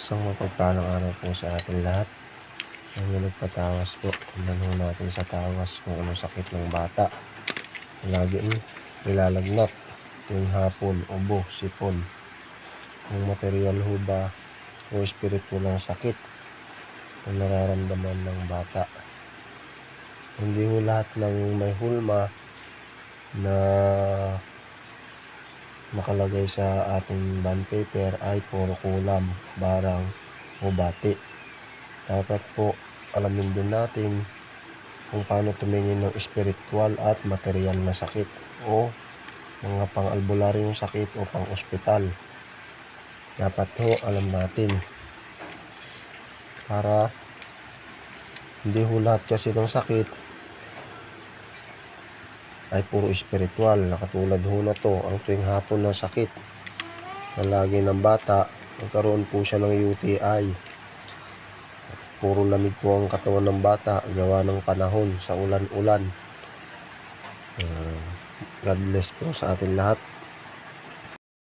Isang mapagpalang araw po sa atin lahat. Ang nagpatawas po, tingnan ho natin sa tawas kung anong sakit ng bata. Laging nilalagnat tuwing hapon, ubo, sipon. Kung material ho ba o espiritu ng sakit ang nararamdaman ng bata. Hindi ho lahat ng may hulma na nakalagay sa ating bond paper ay puro kulam, barang o bati. Dapat po alamin din natin kung paano tumingin ng espiritual at material na sakit o mga pang-albularyong sakit o pang-ospital. Dapat ho alam natin para hindi ho lahat kasi ng sakit ay puro espiritual, na katulad ho na to, ang tuwing hapon ng sakit na lagi ng bata, nagkaroon po siya ng UTI. Puro lamig po ang katawan ng bata, gawa ng panahon sa ulan-ulan. God bless po sa atin lahat.